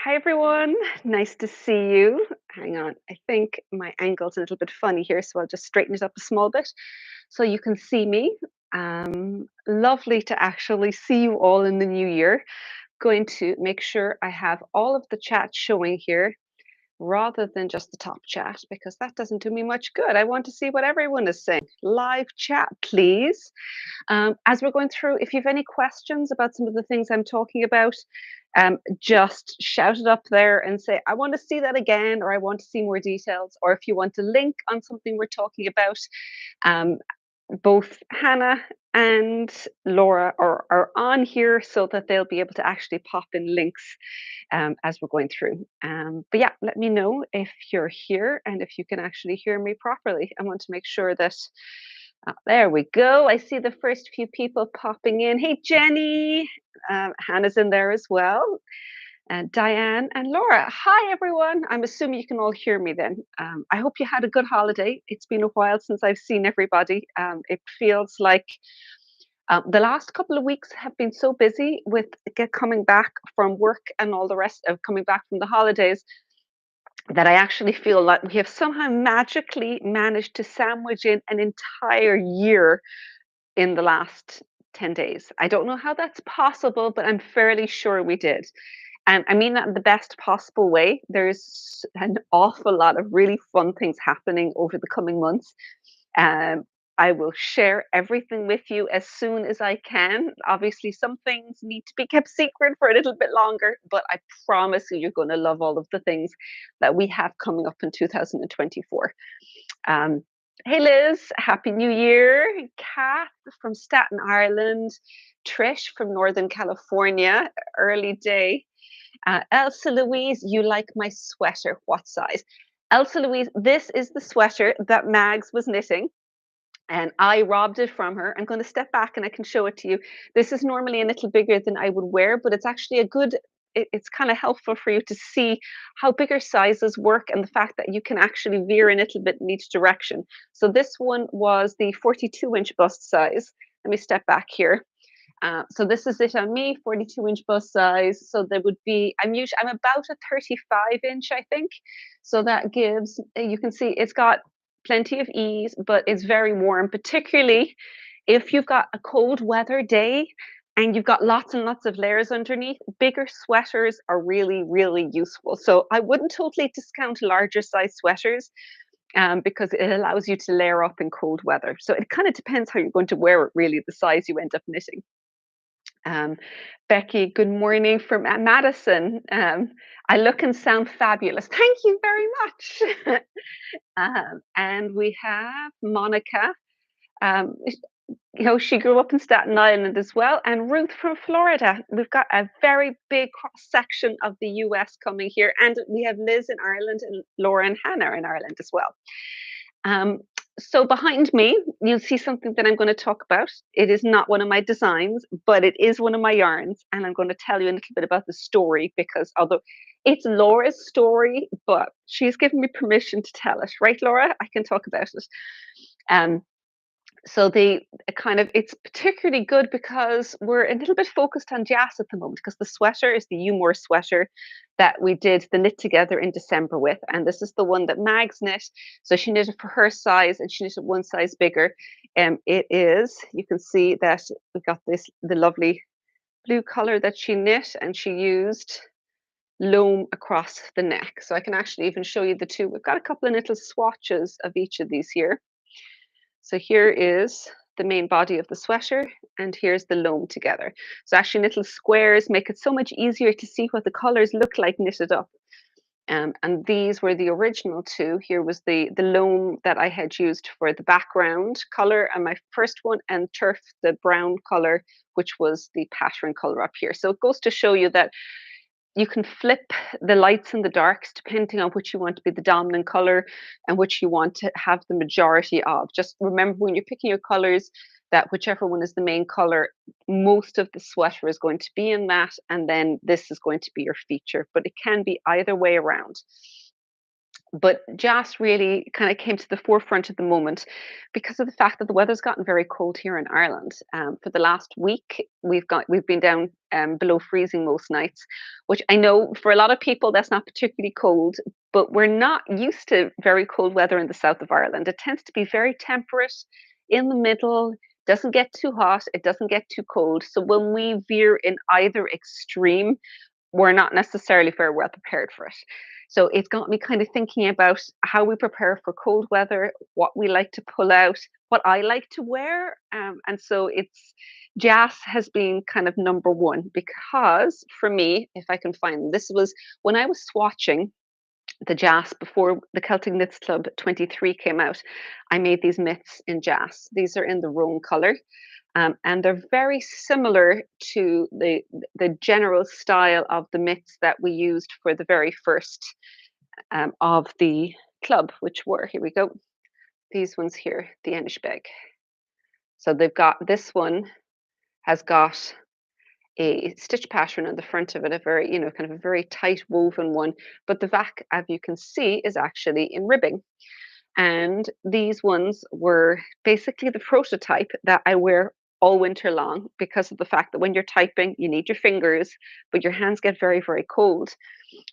Hi everyone, nice to see you. Hang on, I think my angle's a little bit funny here, so I'll just straighten it up a small bit so you can see me. Lovely to actually see you all in the new year. Going to make sure I have all of the chat showing here rather than just the top chat because that doesn't do me much good. I want to see what everyone is saying. Live chat, please. As we're going through, if you have any questions about some of the things I'm talking about, just shout it up there and say, I want to see that again, or I want to see more details. Or if you want to link on something we're talking about, um, both Hannah and Laura are on here so that they'll be able to actually pop in links as we're going through. But yeah, let me know if you're here and if you can actually hear me properly. I want to make sure that there we go. I see the first few people popping in. Hey, Jenny. Hannah's in there as well. And Diane and Laura. Hi, everyone. I'm assuming you can all hear me then. I hope you had a good holiday. It's been a while since I've seen everybody. It feels like the last couple of weeks have been so busy with coming back from work and all the rest of coming back from the holidays that I actually feel like we have somehow magically managed to sandwich in an entire year in the last 10 days. I don't know how that's possible, but I'm fairly sure we did. And I mean that in the best possible way. There's an awful lot of really fun things happening over the coming months. Um, I will share everything with you as soon as I can. Obviously, some things need to be kept secret for a little bit longer, but I promise you, you're going to love all of the things that we have coming up in 2024. Um, hey, Liz, Happy New Year. Kath from Staten Island. Trish from Northern California, early day. Elsa Louise, you like my sweater. What size? Elsa Louise, this is the sweater that Mags was knitting and I robbed it from her. I'm going to step back and I can show it to you. This is normally a little bigger than I would wear, but it's actually a good, it's kind of helpful for you to see how bigger sizes work and the fact that you can actually veer a little bit in each direction. So this one was the 42-inch bust size. Let me step back here. So this is it on me, 42-inch bust size. So there would be, I'm about a 35-inch, I think. So that gives, you can see it's got plenty of ease, but it's very warm, particularly if you've got a cold weather day and you've got lots and lots of layers underneath. Bigger sweaters are really, really useful. So I wouldn't totally discount larger size sweaters because it allows you to layer up in cold weather. So it kind of depends how you're going to wear it, really, the size you end up knitting. Becky, good morning from Madison. I look and sound fabulous. Thank you very much. And we have Monica. Um, she grew up in Staten Island as well, and Ruth from Florida. We've got a very big cross section of the US coming here, and we have Liz in Ireland and Laura and Hannah in Ireland as well. So behind me, you'll see something that I'm going to talk about. It is not one of my designs, but it is one of my yarns. And I'm going to tell you a little bit about the story because although it's Laura's story, but she's given me permission to tell it. Right, Laura? I can talk about it. So it's particularly good because we're a little bit focused on Deas at the moment because the sweater is the Umore sweater that we did the knit together in December with. And this is the one that Mags knit. So she knit it for her size and she knit it one size bigger. It is, you can see that we got the lovely blue color that she knit and she used loam across the neck. So I can actually even show you the two. We've got a couple of little swatches of each of these here. So here is the main body of the sweater and here's the loam together. So actually little squares make it so much easier to see what the colors look like knitted up. And these were the original two. Here was the loam that I had used for the background color and my first one, and turf, the brown color, which was the pattern color up here. So it goes to show you that you can flip the lights and the darks depending on which you want to be the dominant color and which you want to have the majority of. Just remember when you're picking your colors that whichever one is the main color, most of the sweater is going to be in that, and then this is going to be your feature, but it can be either way around. But Jas really kind of came to the forefront at the moment because of the fact that the weather's gotten very cold here in Ireland. For the last week, we've been down below freezing most nights, which I know for a lot of people that's not particularly cold, but we're not used to very cold weather in the south of Ireland. It tends to be very temperate, in the middle. Doesn't get too hot. It doesn't get too cold. So when we veer in either extreme, we're not necessarily very well prepared for it. So it's got me kind of thinking about how we prepare for cold weather, what we like to pull out, what I like to wear. And so it's Jas has been kind of number one because for me, if I can find this was when I was swatching the Jas before the Celtic Knits Club 23 came out. I made these mitts in Jas. These are in the roan color. And they're very similar to the general style of the mitts that we used for the very first of the club, which were, here we go, these ones here, the Enishbeg. So they've got, this one has got a stitch pattern on the front of it, a very, kind of a very tight woven one, but the back, as you can see, is actually in ribbing. And these ones were basically the prototype that I wear all winter long because of the fact that when you're typing, you need your fingers, but your hands get very, very cold.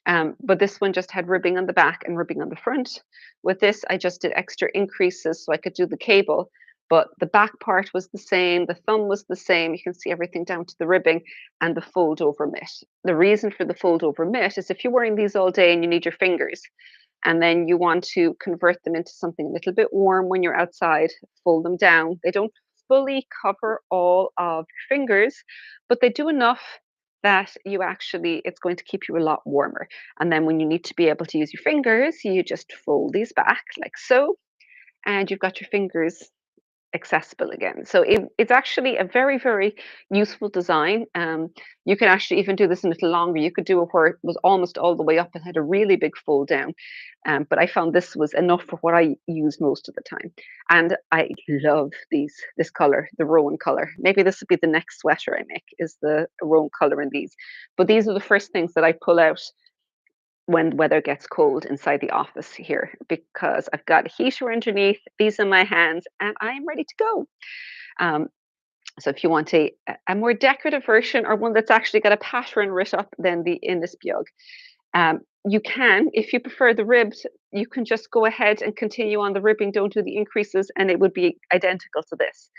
But this one just had ribbing on the back and ribbing on the front. With this, I just did extra increases so I could do the cable. But the back part was the same, the thumb was the same. You can see everything down to the ribbing and the fold over mitt. The reason for the fold over mitt is if you're wearing these all day and you need your fingers, and then you want to convert them into something a little bit warm when you're outside, fold them down. They don't fully cover all of your fingers, but they do enough that you actually, it's going to keep you a lot warmer. And then when you need to be able to use your fingers, you just fold these back like so, and you've got your fingers accessible again. So it's actually a very, very useful design. You can actually even do this a little longer. You could do it where it was almost all the way up and had a really big fold down. But I found this was enough for what I use most of the time. And I love this color, the rowan color. Maybe this would be the next sweater I make is the rowan color in these. But these are the first things that I pull out when the weather gets cold inside the office here because I've got a heater underneath, these in my hands, and I'm ready to go. Um, so if you want a more decorative version or one that's actually got a pattern writ up, then the Innisbjörg. You can, if you prefer the ribs, you can just go ahead and continue on the ribbing, don't do the increases, and it would be identical to this.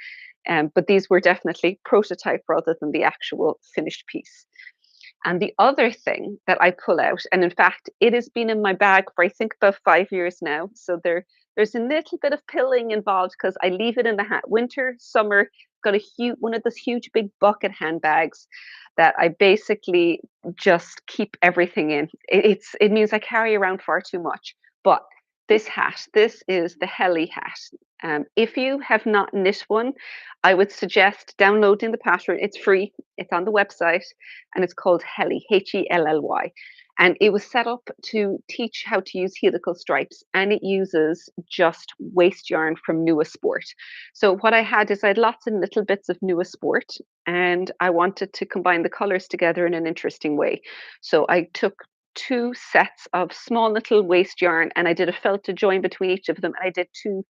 But these were definitely prototype rather than the actual finished piece. And the other thing that I pull out, and in fact, it has been in my bag for I think about 5 years now. So there's a little bit of pilling involved because I leave it in the winter, summer. Got a huge one of those huge big bucket handbags that I basically just keep everything in. It means I carry around far too much. But this hat, this is the Helly hat. If you have not knit one, I would suggest downloading the pattern. It's free. It's on the website, and it's called Helly, Helly. And it was set up to teach how to use helical stripes, and it uses just waste yarn from Nua Sport. So what I had is I had lots of little bits of Nua Sport, and I wanted to combine the colors together in an interesting way. So I took two sets of small little waste yarn, and I did a felt to join between each of them, and I did two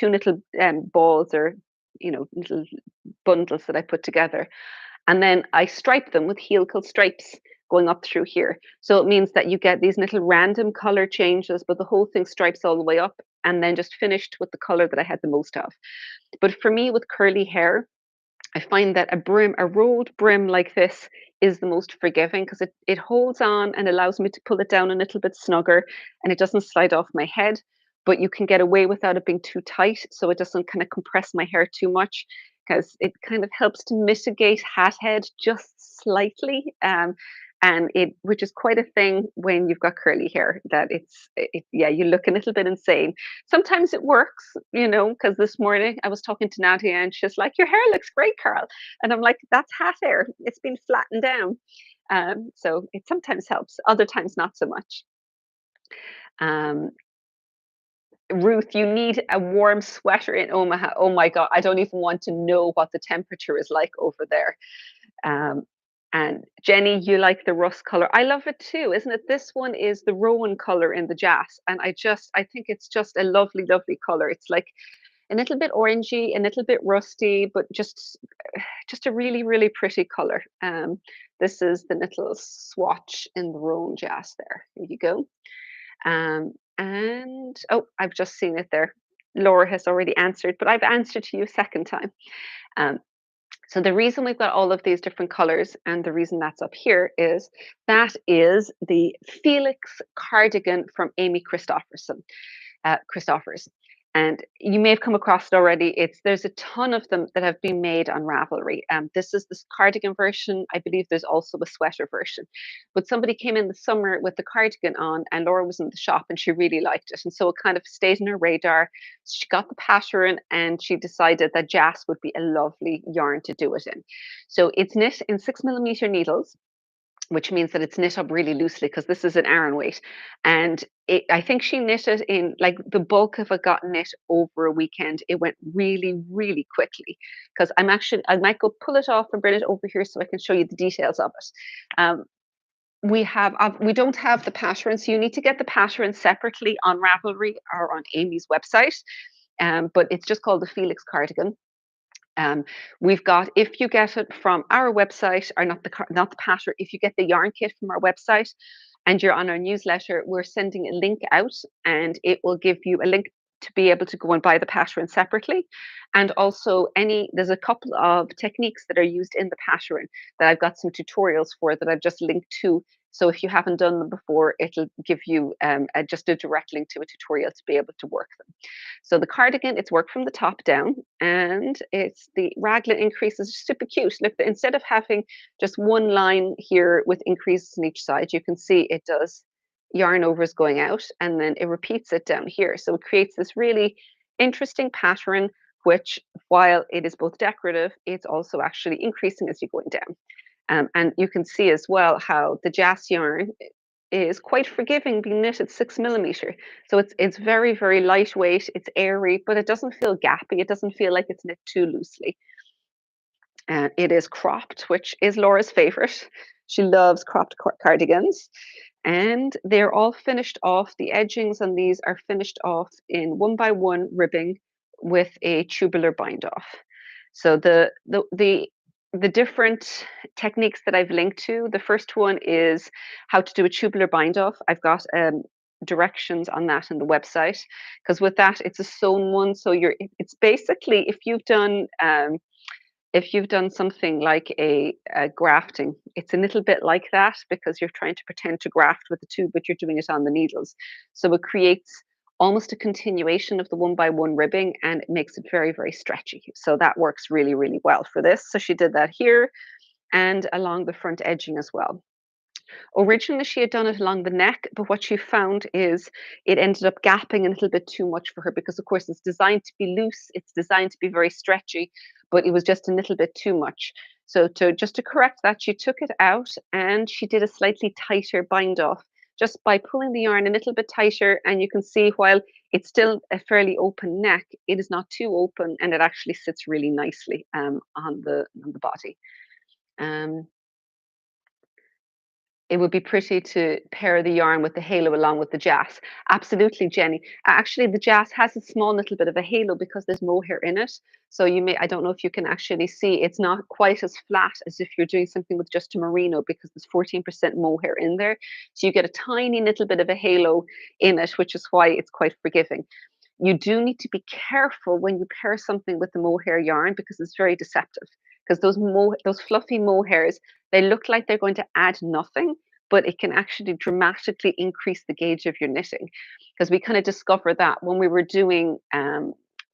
little balls or little bundles that I put together. And then I stripe them with helical stripes going up through here. So it means that you get these little random color changes, but the whole thing stripes all the way up and then just finished with the color that I had the most of. But for me with curly hair, I find that a rolled brim like this is the most forgiving because it holds on and allows me to pull it down a little bit snugger and it doesn't slide off my head, but you can get away without it being too tight so it doesn't kind of compress my hair too much because it kind of helps to mitigate hat head just slightly. And which is quite a thing when you've got curly hair, that yeah, you look a little bit insane. Sometimes it works, because this morning I was talking to Nadia and she's like, your hair looks great, Carl. And I'm like, that's hat hair. It's been flattened down. So it sometimes helps, other times not so much. Um, Ruth, you need a warm sweater in Omaha. Oh my God, I don't even want to know what the temperature is like over there. Um, And Jenny, you like the rust color. I love it too, isn't it? This one is the rowan color in the jas, and I think it's just a lovely, lovely color. It's like a little bit orangey, a little bit rusty, but just a really, really pretty color. This is the little swatch in the rowan jas there. Here you go. And oh, I've just seen it there. Laura has already answered, but I've answered to you a second time. Um, so the reason we've got all of these different colors and the reason that's up here is that is the Felix Cardigan from Amy Christophers. And you may have come across it already. There's a ton of them that have been made on Ravelry. This is this cardigan version. I believe there's also a sweater version. But somebody came in the summer with the cardigan on, and Laura was in the shop, and she really liked it. And so it kind of stayed in her radar. She got the pattern, and she decided that jas would be a lovely yarn to do it in. So it's knit in 6mm needles, which means that it's knit up really loosely because this is an Aran weight. And I think she knit it in, like, the bulk of it got knit over a weekend. It went really, really quickly because I might go pull it off and bring it over here so I can show you the details of it. We don't have the pattern, so you need to get the pattern separately on Ravelry or on Amy's website. But it's just called the Felix Cardigan. We've got, if you get it from our website, or not the pattern, if you get the yarn kit from our website and you're on our newsletter, we're sending a link out, and it will give you a link to be able to go and buy the pattern separately. And also there's a couple of techniques that are used in the pattern that I've got some tutorials for that I've just linked to. So if you haven't done them before, it'll give you just a direct link to a tutorial to be able to work them. So the cardigan, it's worked from the top down, and it's the raglan increases, super cute. Look, instead of having just one line here with increases on each side, you can see it does yarn overs going out, and then it repeats it down here. So it creates this really interesting pattern, which, while it is both decorative, it's also actually increasing as you're going down. And you can see as well how the jas yarn is quite forgiving, being knit at 6mm. So it's very, very lightweight, it's airy, but it doesn't feel gappy. It doesn't feel like it's knit too loosely. And it is cropped, which is Laura's favorite. She loves cropped cardigans. And they're all finished off. The edgings on these are finished off in 1x1 ribbing with a tubular bind off. So the different techniques that I've linked to, the first one is how to do a tubular bind off. I've got directions on that on the website, because with that it's a sewn one. So it's basically, if you've done something like a grafting, it's a little bit like that, because you're trying to pretend to graft with the tube, but you're doing it on the needles. So it creates almost a continuation of the 1x1 ribbing, and it makes it very, very stretchy. So that works really, really well for this. So she did that here and along the front edging as well. Originally, she had done it along the neck, but what she found is it ended up gapping a little bit too much for her, because, of course, it's designed to be loose, it's designed to be very stretchy, but it was just a little bit too much. So just to correct that, she took it out and she did a slightly tighter bind off, just by pulling the yarn a little bit tighter. And you can see, while it's still a fairly open neck, it is not too open, and it actually sits really nicely on the body. It would be pretty to pair the yarn with the halo along with the jas. Absolutely, Jenny. Actually, the jas has a small little bit of a halo because there's mohair in it. So I don't know if you can actually see, it's not quite as flat as if you're doing something with just a merino, because there's 14% mohair in there. So you get a tiny little bit of a halo in it, which is why it's quite forgiving. You do need to be careful when you pair something with the mohair yarn, because it's very deceptive. Because those fluffy mohairs, they look like they're going to add nothing, but it can actually dramatically increase the gauge of your knitting. Because we kind of discovered that when we were doing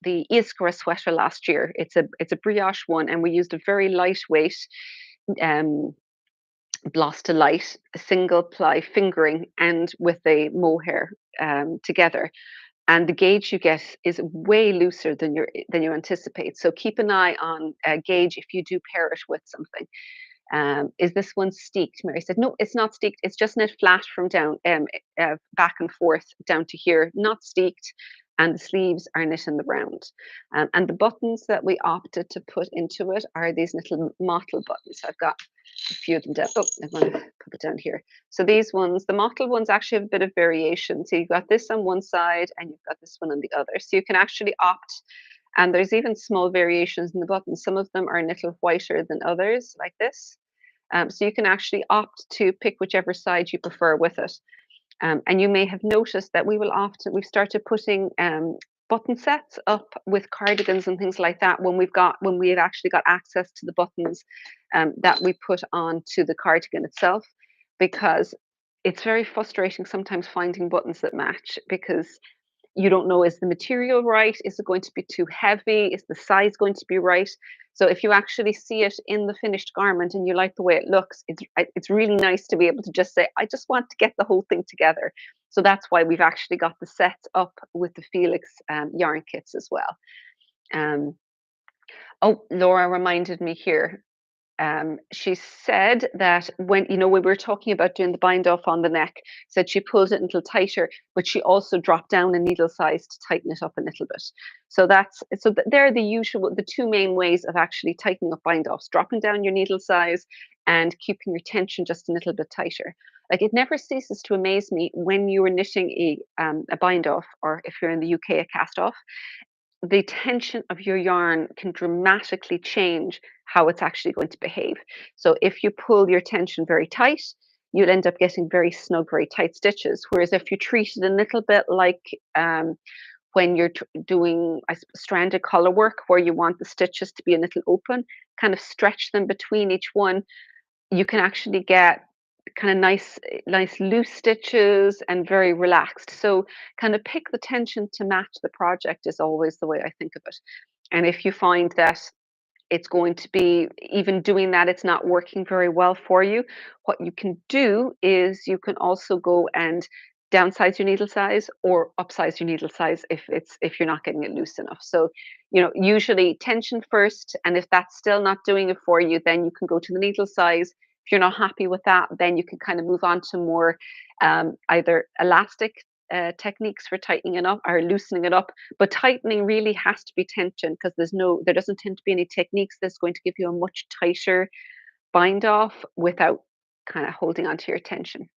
the Iskra sweater last year. It's a brioche one, and we used a very lightweight Bloss to Light, a single ply fingering, and with a mohair together. And the gauge you get is way looser than you anticipate. So keep an eye on gauge if you do pair it with something. Is this one steeked? Mary said, no, it's not steeked. It's just knit flat from down, back and forth down to here, not steeked. And the sleeves are knit in the round. And the buttons that we opted to put into it are these little mottle buttons. I've got a few of them down. Oh, I'm going to put it down here. So these ones, the mottled ones actually have a bit of variation. So you've got this on one side and you've got this one on the other. So you can actually opt, and there's even small variations in the buttons. Some of them are a little whiter than others, like this. So you can actually opt to pick whichever side you prefer with it. And you may have noticed that we've started putting button sets up with cardigans and things like that when we've actually got access to the buttons that we put onto the cardigan itself, because it's very frustrating sometimes finding buttons that match, because you don't know, is the material right? Is it going to be too heavy? Is the size going to be right? So if you actually see it in the finished garment and you like the way it looks, it's really nice to be able to just say, I just want to get the whole thing together. So that's why we've actually got the sets up with the Felix yarn kits as well. Oh, Laura reminded me here. She said that when we were talking about doing the bind off on the neck, said she pulled it a little tighter, but she also dropped down a needle size to tighten it up a little bit. So they're the two main ways of actually tightening up bind offs: dropping down your needle size and keeping your tension just a little bit tighter. Like, it never ceases to amaze me when you are knitting a bind off, or if you're in the UK, a cast off, the tension of your yarn can dramatically change how it's actually going to behave. So if you pull your tension very tight, you'll end up getting very snug, very tight stitches. Whereas if you treat it a little bit like when you're doing stranded color work, where you want the stitches to be a little open, kind of stretch them between each one, you can actually get kind of nice loose stitches and very relaxed. So kind of pick the tension to match the project is always the way I think of it. And if you find that it's going to be, even doing that, it's not working very well for you, what you can do is you can also go and downsize your needle size or upsize your needle size if you're not getting it loose enough. So usually tension first, and if that's still not doing it for you, then you can go to the needle size. If you're not happy with that, then you can kind of move on to more either elastic techniques for tightening it up or loosening it up. But tightening really has to be tension, because there doesn't tend to be any techniques that's going to give you a much tighter bind off without kind of holding onto your tension.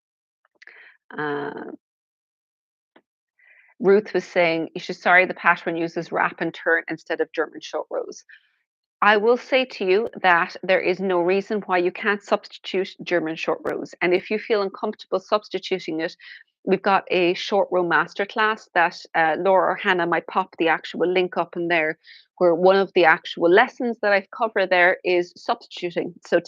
Ruth was saying, she's sorry the pattern uses wrap and turn instead of German short rows. I will say to you that there is no reason why you can't substitute German short rows. And if you feel uncomfortable substituting it, we've got a short row masterclass that Laura or Hannah might pop the actual link up in there, where one of the actual lessons that I've covered there is substituting. So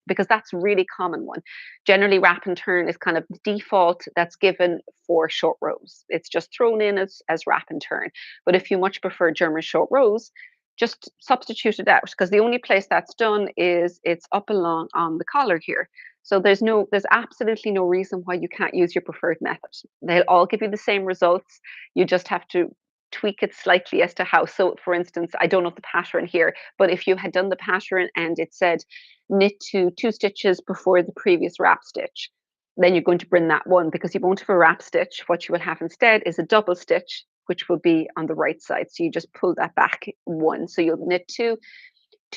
because that's a really common one. Generally, wrap and turn is kind of the default that's given for short rows. It's just thrown in as wrap and turn. But if you much prefer German short rows, just substitute it out, because the only place that's done is it's up along on the collar here. So there's absolutely no reason why you can't use your preferred method. They'll all give you the same results. You just have to tweak it slightly as to how. So for instance, I don't know the pattern here, but if you had done the pattern and it said knit to 2 stitches before the previous wrap stitch, then you're going to bring that one, because you won't have a wrap stitch. What you will have instead is a double stitch, which will be on the right side. So you just pull that back one. So you'll knit two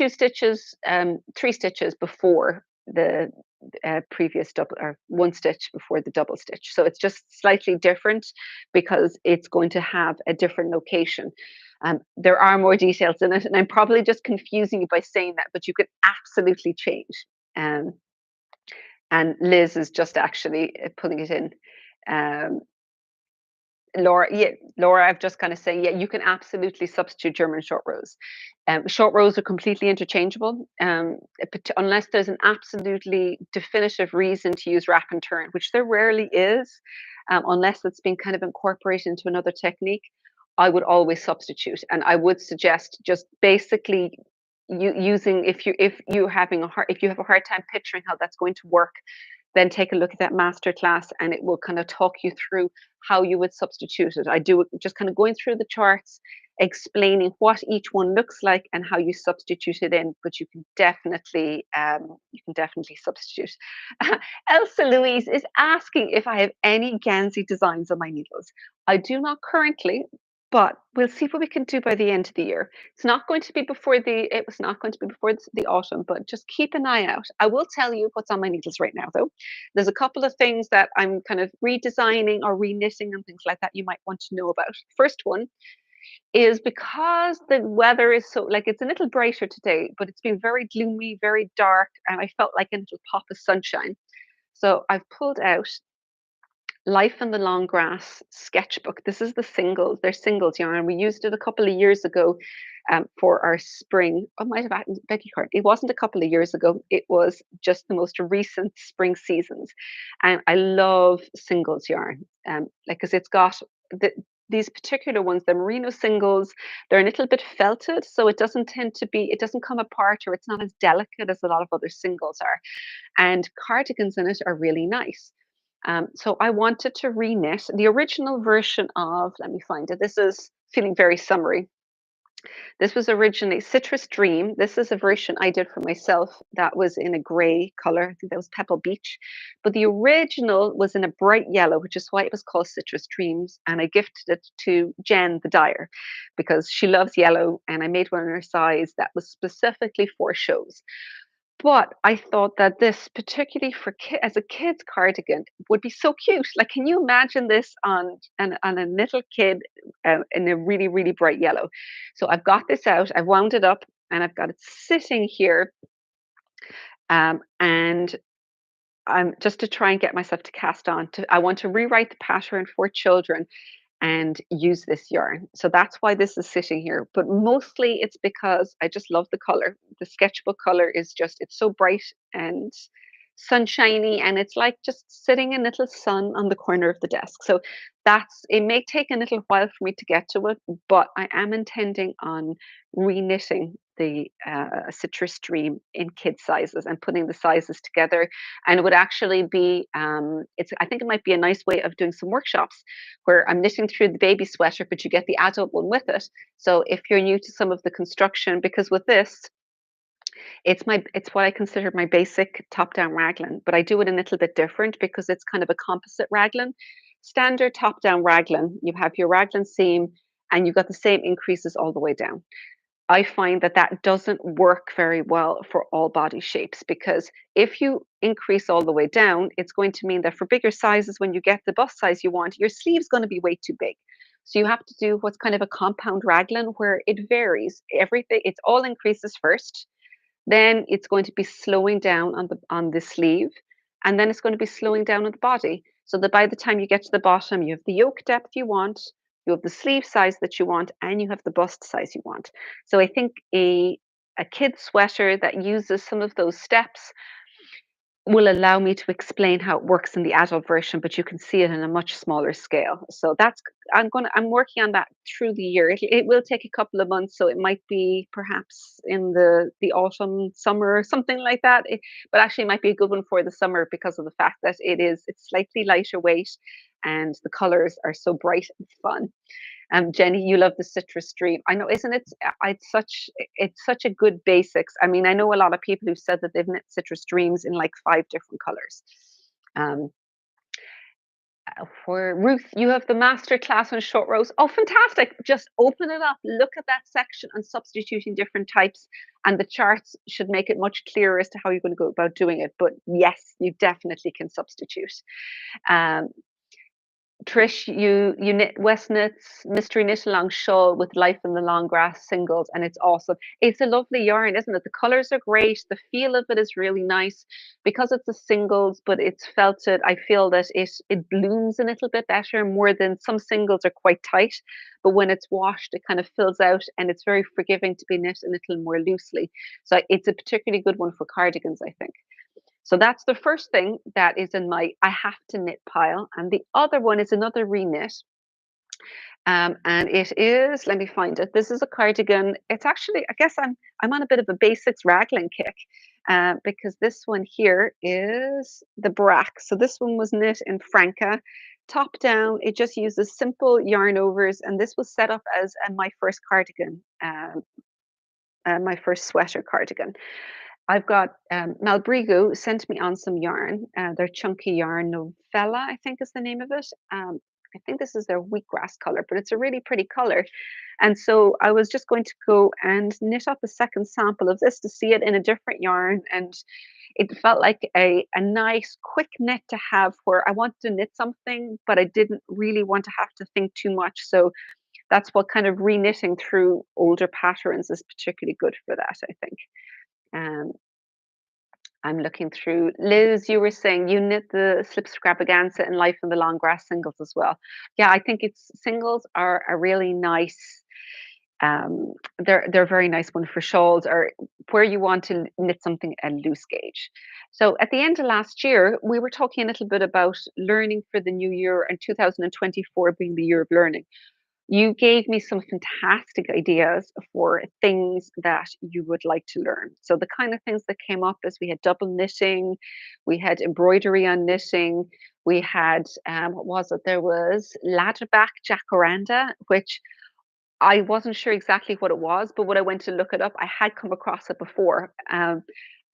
stitches, 3 stitches before the previous double, or 1 stitch before the double stitch. So it's just slightly different because it's going to have a different location. There are more details in it, and I'm probably just confusing you by saying that, but you could absolutely change. And Liz is just actually putting it in. Laura, I've just kind of saying, yeah, you can absolutely substitute German short rows. Short rows are completely interchangeable, unless there's an absolutely definitive reason to use wrap and turn, which there rarely is, unless it's been kind of incorporated into another technique. I would always substitute, and I would suggest just basically if you have a hard time picturing how that's going to work, then take a look at that master class, and it will kind of talk you through how you would substitute it. I do it just kind of going through the charts, explaining what each one looks like and how you substitute it in, but you can definitely substitute. Elsa Louise is asking if I have any Gansey designs on my needles. I do not currently. but we'll see what we can do by the end of the year. It's not going to be before it was not going to be before the autumn, but just keep an eye out. I will tell you what's on my needles right now, though. There's a couple of things that I'm kind of redesigning or reknitting and things like that you might want to know about. First one is because the weather is so like it's a little brighter today, but it's been very gloomy, very dark, and I felt like a little pop of sunshine. So I've pulled out Life in the Long Grass sketchbook. This is the singles. They're singles yarn. We used it a couple of years ago for our spring. I might have beg your pardon. It wasn't a couple of years ago. It was just the most recent spring seasons, and I love singles yarn. Like because it's got these particular ones, the merino singles. They're a little bit felted, so it doesn't tend to be. It doesn't come apart, or it's not as delicate as a lot of other singles are. And cardigans in it are really nice. So I wanted to reknit the original version of, let me find it. This is feeling very summery. This was originally Citrus Dream. This is a version I did for myself that was in a gray color. I think that was Pebble Beach. But the original was in a bright yellow, which is why it was called Citrus Dreams. And I gifted it to Jen, the dyer, because she loves yellow. And I made one in her size that was specifically for shows. But I thought that this, particularly for as a kid's cardigan, would be so cute. Like, can you imagine this on a little kid in a really, really bright yellow? So I've got this out, I've wound it up, and I've got it sitting here. And I'm just to try and get myself to cast on. I want to rewrite the pattern for children and use this yarn. So that's why this is sitting here. But mostly it's because I just love the color. The sketchbook color is just, it's so bright and sunshiny, and it's like just sitting in little sun on the corner of the desk. So it may take a little while for me to get to it, but I am intending on reknitting the citrus stream in kid sizes and putting the sizes together. And it would actually be I think it might be a nice way of doing some workshops where I'm knitting through the baby sweater, but you get the adult one with it. So if you're new to some of the construction, because with this, it's what I consider my basic top-down raglan, but I do it a little bit different because it's kind of a composite raglan. Standard top-down raglan, you have your raglan seam and you've got the same increases all the way down. I find that that doesn't work very well for all body shapes, because if you increase all the way down, it's going to mean that for bigger sizes, when you get the bust size you want, your sleeve's going to be way too big. So you have to do what's kind of a compound raglan where it varies. Everything, it's all increases first, then it's going to be slowing down on the sleeve, and then it's going to be slowing down on the body. So that by the time you get to the bottom, you have the yoke depth you want, you have the sleeve size that you want, and you have the bust size you want. So I think a kid sweater that uses some of those steps will allow me to explain how it works in the adult version, but you can see it in a much smaller scale. So I'm working on that through the year. It will take a couple of months, so it might be perhaps in the autumn, summer, something like that. But actually, it might be a good one for the summer because of the fact that it's slightly lighter weight, and the colors are so bright and fun. Jenny, you love the citrus stream. I know, isn't it? It's such a good basics. I mean, I know a lot of people who've said that they've knit citrus streams in like 5 different colors. Um, for Ruth, you have the master class on short rows. Oh, fantastic! Just open it up, look at that section, and substituting different types. And the charts should make it much clearer as to how you're going to go about doing it. But yes, you definitely can substitute. Um, Trish, you knit West Knits Mystery Knit Along shawl with Life in the Long Grass singles, and it's awesome. It's a lovely yarn, isn't it? The colors are great. The feel of it is really nice because it's a singles, but it's felted. I feel that it blooms a little bit better, more than some singles are quite tight, but when it's washed, it kind of fills out, and it's very forgiving to be knit a little more loosely. So it's a particularly good one for cardigans, I think. So that's the first thing that is in my I have to knit pile. And the other one is another reknit. And it is, let me find it. This is a cardigan. It's actually, I guess I'm on a bit of a basics raglan kick, because this one here is the brack. So this one was knit in Franca, top down. It just uses simple yarn overs, and this was set up as my first cardigan, my first sweater cardigan. I've got Malbrigo sent me on some yarn. They're chunky yarn. Novella, I think is the name of it. I think this is their wheatgrass color, but it's a really pretty color. And so I was just going to go and knit up a second sample of this to see it in a different yarn. And it felt like a nice quick knit to have where I wanted to knit something, but I didn't really want to have to think too much. So that's what kind of re-knitting through older patterns is particularly good for that, I think. Um, I'm looking through. Liz, you were saying you knit the slip scrapaganza and life in the long grass singles as well. Yeah, I think it's singles are a really nice. They're a very nice one for shawls or where you want to knit something at loose gauge. So at the end of last year, we were talking a little bit about learning for the new year and 2024 being the year of learning. You gave me some fantastic ideas for things that you would like to learn. So the kind of things that came up is we had double knitting, we had embroidery on knitting, we had what was it? There was ladderback jacaranda, which I wasn't sure exactly what it was, but when I went to look it up, I had come across it before.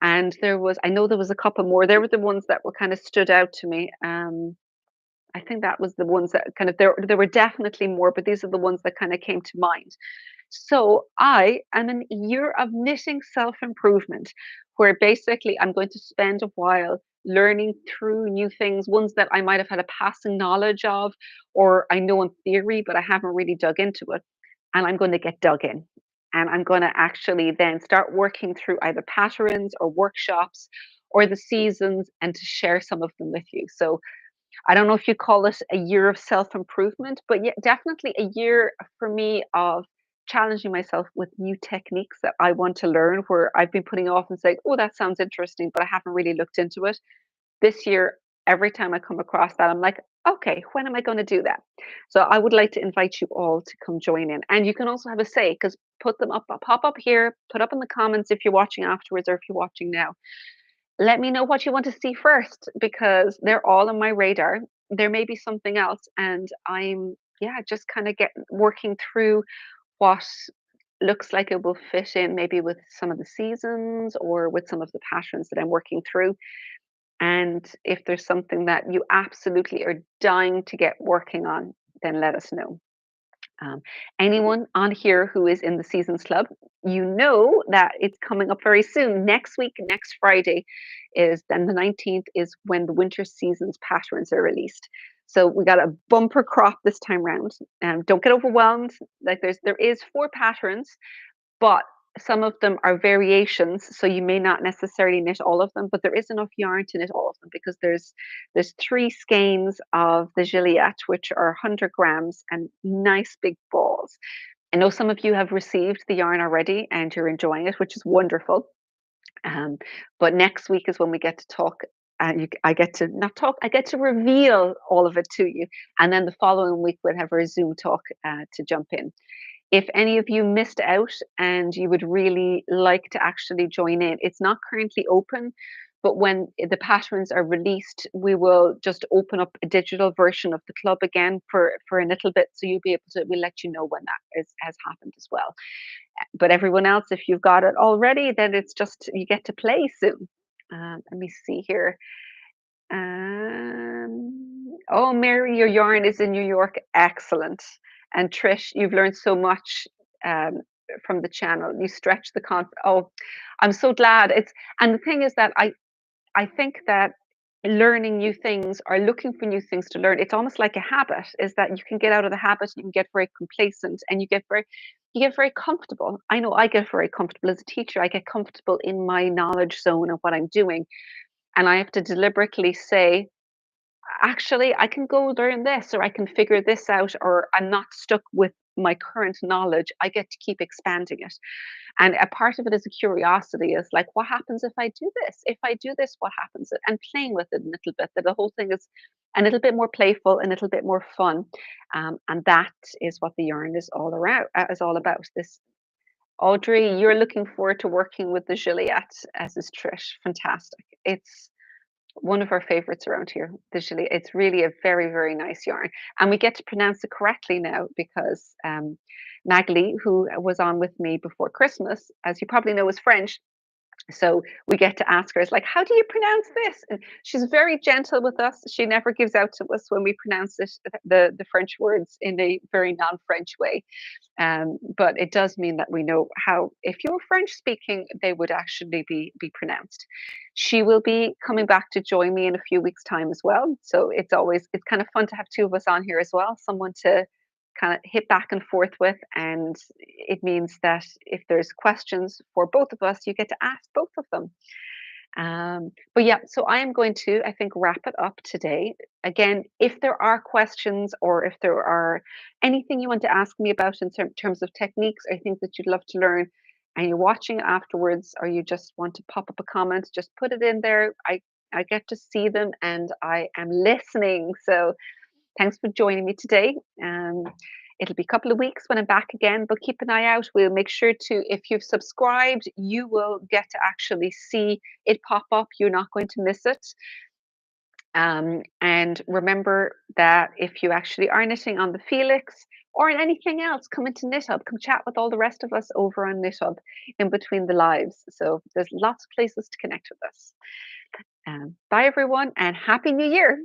And there was, I know there was a couple more. They were the ones that were kind of stood out to me. I think that was the ones that kind of there were definitely more, but these are the ones that kind of came to mind. So I am in a year of knitting self-improvement, where basically I'm going to spend a while learning through new things, ones that I might have had a passing knowledge of, or I know in theory, but I haven't really dug into it. And I'm going to get dug in. And I'm going to actually then start working through either patterns or workshops or the seasons and to share some of them with you. So I don't know if you call it a year of self-improvement, but yeah, definitely a year for me of challenging myself with new techniques that I want to learn where I've been putting off and saying, oh, that sounds interesting, but I haven't really looked into it. This year, every time I come across that, I'm like, okay, when am I going to do that? So I would like to invite you all to come join in. And you can also have a say because put them up, pop up here, put up in the comments if you're watching afterwards or if you're watching now. Let me know what you want to see first because they're all on my radar. There may be something else, and I'm yeah, just kind of getting working through what looks like it will fit in maybe with some of the seasons or with some of the patterns that I'm working through. And if there's something that you absolutely are dying to get working on, then let us know. Um, Anyone on here who is in the Seasons Club, you know that it's coming up very soon. Next week, next Friday is then the 19th is when the winter seasons patterns are released. So we got a bumper crop this time round. Don't get overwhelmed. Like there is 4 patterns, but some of them are variations, so you may not necessarily knit all of them, but there is enough yarn to knit all of them because there's 3 skeins of the Gilliatt, which are 100 grams and nice big balls. I know some of you have received the yarn already and you're enjoying it, which is wonderful. But next week is when we get to talk. I get to not talk. I get to reveal all of it to you, and then the following week we'll have our Zoom talk to jump in. If any of you missed out and you would really like to actually join in, it's not currently open, but when the patterns are released, we will just open up a digital version of the club again for a little bit. So you'll be able to, we'll let you know when that has happened as well. But everyone else, if you've got it already, then it's just, you get to play soon. Let me see here. Oh, Mary, your yarn is in New York. Excellent. And Trish, you've learned so much um, from the channel. You stretch the Oh, I'm so glad. And the thing is that I think that learning new things or looking for new things to learn, it's almost like a habit. Is that you can get out of the habit, you can get very complacent, and you get very comfortable. I know I get very comfortable as a teacher. I get comfortable in my knowledge zone of what I'm doing, and I have to deliberately say, actually, I can go learn this or I can figure this out, or I'm not stuck with my current knowledge. I get to keep expanding it. And a part of it is a curiosity is like, what happens if I do this? If I do this, what happens? And playing with it a little bit, that the whole thing is a little bit more playful, a little bit more fun. And that is what the yarn is all around, is all about. This Audrey, you're looking forward to working with the Juliet, as is Trish. Fantastic. It's one of our favorites around here, the Gilead. It's really a very, very nice yarn. And we get to pronounce it correctly now because Nagli, who was on with me before Christmas, as you probably know, is French. So we get to ask her, it's like, how do you pronounce this? And she's very gentle with us. She never gives out to us when we pronounce it, the French words in a very non-French way. But it does mean that we know how, if you're French speaking, they would actually be pronounced. She will be coming back to join me in a few weeks' time as well. So it's kind of fun to have two of us on here as well, someone to kind of hit back and forth with. And it means that if there's questions for both of us, you get to ask both of them. But yeah, so I am going to, I think, wrap it up today. Again, if there are questions or if there are anything you want to ask me about in terms of techniques or things that you'd love to learn, and you're watching afterwards, or you just want to pop up a comment, just put it in there. I get to see them and I am listening. So thanks for joining me today. It'll be a couple of weeks when I'm back again, but keep an eye out. We'll make sure to, if you've subscribed, you will get to actually see it pop up. You're not going to miss it. And remember that if you actually are knitting on the Felix or in anything else, come into KnitHub, come chat with all the rest of us over on KnitHub in between the lives. So there's lots of places to connect with us. Bye, everyone, and Happy New Year.